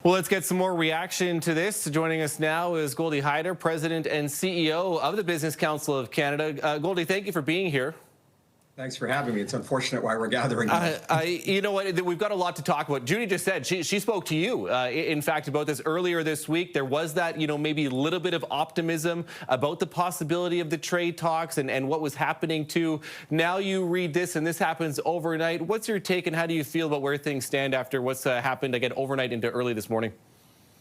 Well, let's get some more reaction to this. Joining us now is Goldy Hyder, President and CEO of the Business Council of Canada. Goldy, thank you for being here. Thanks for having me. It's unfortunate why we're gathering. You know what? We've got a lot to talk about. Judy just said she spoke to you, in fact, about this earlier this week. There was that, maybe a little bit of optimism about the possibility of the trade talks and what was happening too. Now you read this and this happens overnight. What's your take and how do you feel about where things stand after what's happened again overnight into early this morning?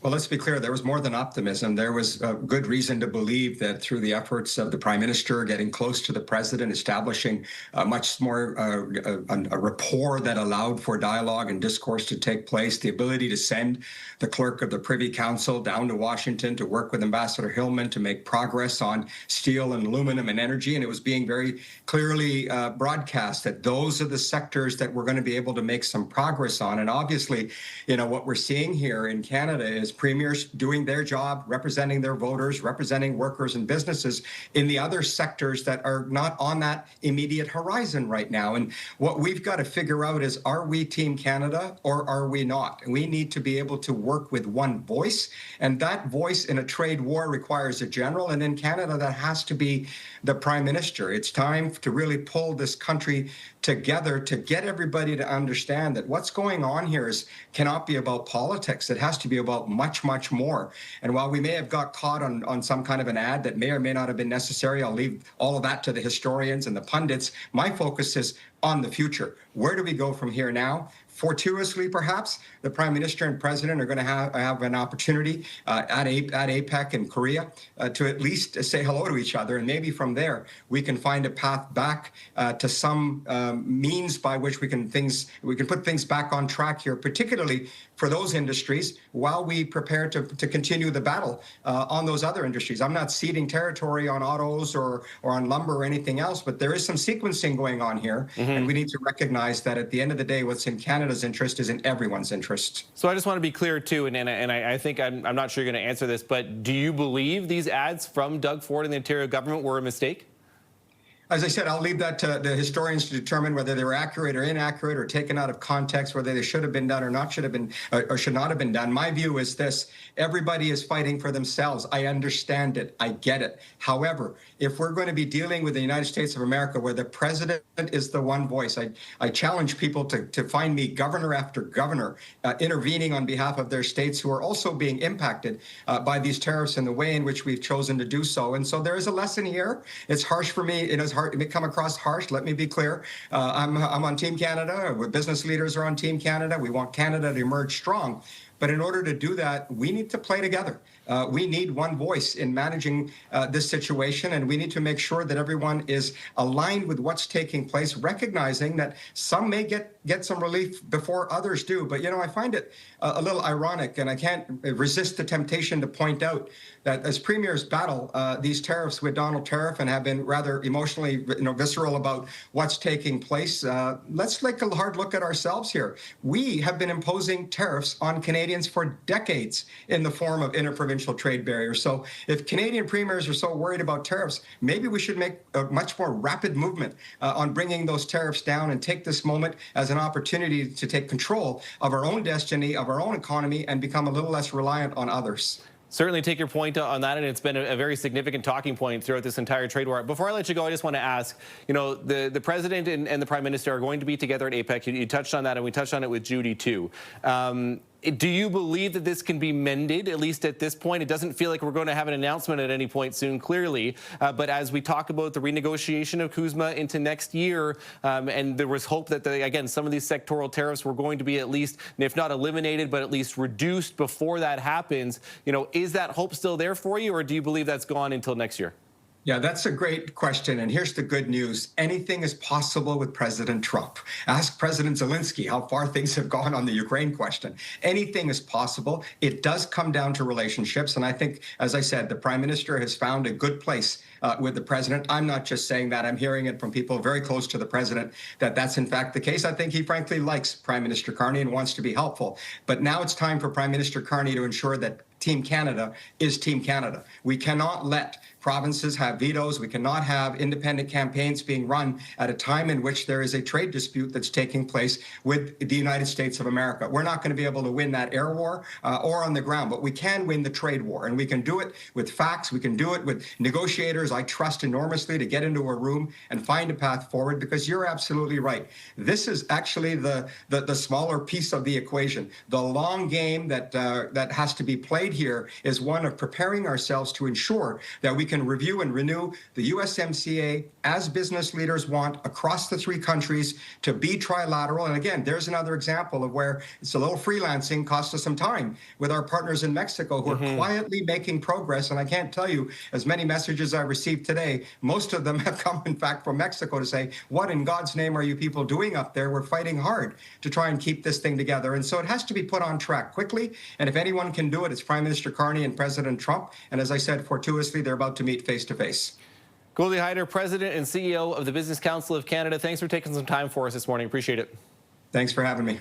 Well, let's be clear, there was more than optimism. There was good reason to believe that through the efforts of the Prime Minister getting close to the President, establishing much more a rapport that allowed for dialogue and discourse to take place, the ability to send the Clerk of the Privy Council down to Washington to work with Ambassador Hillman to make progress on steel and aluminum and energy. And it was being very clearly broadcast that those are the sectors that we're going to be able to make some progress on. And obviously, what we're seeing here in Canada is premiers doing their job, representing their voters, representing workers and businesses in the other sectors that are not on that immediate horizon right now. And what we've got to figure out is, are we Team Canada or are we not? We need to be able to work with one voice, and that voice in a trade war requires a general, and in Canada that has to be the Prime Minister. It's time to really pull this country together to get everybody to understand that what's going on here cannot be about politics. It has to be about much, much more. And while we may have got caught on some kind of an ad that may or may not have been necessary, I'll leave all of that to the historians and the pundits. My focus is on the future. Where do we go from here now? Fortuitously, perhaps, the Prime Minister and President are going to have an opportunity at APEC in Korea to at least say hello to each other. And maybe from there, we can find a path back to some means by which we can put things back on track here, particularly for those industries, while we prepare to continue the battle on those other industries. I'm not ceding territory on autos or on lumber or anything else, but there is some sequencing going on here. And we need to recognize that at the end of the day, what's in Canada's interest is in everyone's interest. So I just want to be clear, too, and I think I'm not sure you're going to answer this, but do you believe these ads from Doug Ford and the Ontario government were a mistake? As I said, I'll leave that to the historians to determine whether they were accurate or inaccurate or taken out of context, whether they should have been done or should not have been done. My view is this: everybody is fighting for themselves. I understand it. I get it. However, if we're going to be dealing with the United States of America, where the president is the one voice, I challenge people to find me governor after governor intervening on behalf of their states who are also being impacted by these tariffs and the way in which we've chosen to do so. And so there is a lesson here. It's harsh for me. It may come across harsh. Let me be clear. I'm on Team Canada. Business leaders are on Team Canada. We want Canada to emerge strong. But in order to do that, we need to play together. We need one voice in managing this situation, and we need to make sure that everyone is aligned with what's taking place, recognizing that some may get some relief before others do. But, I find it a little ironic, and I can't resist the temptation to point out that as premiers battle these tariffs with Donald Tariff and have been rather emotionally visceral about what's taking place, let's take a hard look at ourselves here. We have been imposing tariffs on Canadians for decades in the form of interprovincial trade barriers. So if Canadian premiers are so worried about tariffs, maybe we should make a much more rapid movement on bringing those tariffs down and take this moment as an opportunity to take control of our own destiny, of our own economy, and become a little less reliant on others. Certainly take your point on that, and it's been a very significant talking point throughout this entire trade war. Before I let you go, I just want to ask, the President and the Prime Minister are going to be together at APEC. You touched on that, and we touched on it with Judy, too. Do you believe that this can be mended, at least at this point? It doesn't feel like we're going to have an announcement at any point soon, clearly. But as we talk about the renegotiation of CUSMA into next year, and there was hope that, again, some of these sectoral tariffs were going to be at least, if not eliminated, but at least reduced before that happens. Is that hope still there for you, or do you believe that's gone until next year? Yeah, that's a great question. And here's the good news. Anything is possible with President Trump. Ask President Zelensky how far things have gone on the Ukraine question. Anything is possible. It does come down to relationships. And I think, as I said, the Prime Minister has found a good place with the President. I'm not just saying that. I'm hearing it from people very close to the President that that's in fact the case. I think he frankly likes Prime Minister Carney and wants to be helpful. But now it's time for Prime Minister Carney to ensure that Team Canada is Team Canada. We cannot let provinces have vetoes. We cannot have independent campaigns being run at a time in which there is a trade dispute that's taking place with the United States of America. We're not going to be able to win that air war or on the ground, but we can win the trade war, and we can do it with facts. We can do it with negotiators I trust enormously to get into a room and find a path forward, because you're absolutely right. This is actually the smaller piece of the equation. The long game that has to be played here is one of preparing ourselves to ensure that we can review and renew the USMCA as business leaders want across the three countries to be trilateral. And again, there's another example of where it's a little freelancing cost us some time with our partners in Mexico who are quietly making progress. And I can't tell you as many messages I received today. Most of them have come, in fact, from Mexico to say, what in God's name are you people doing up there? We're fighting hard to try and keep this thing together. And so it has to be put on track quickly. And if anyone can do it, it's Prime Minister Carney and President Trump. And as I said, fortuitously, they're about to meet face to face. Goldy Hyder, President and CEO of the Business Council of Canada. Thanks for taking some time for us this morning. Appreciate it. Thanks for having me.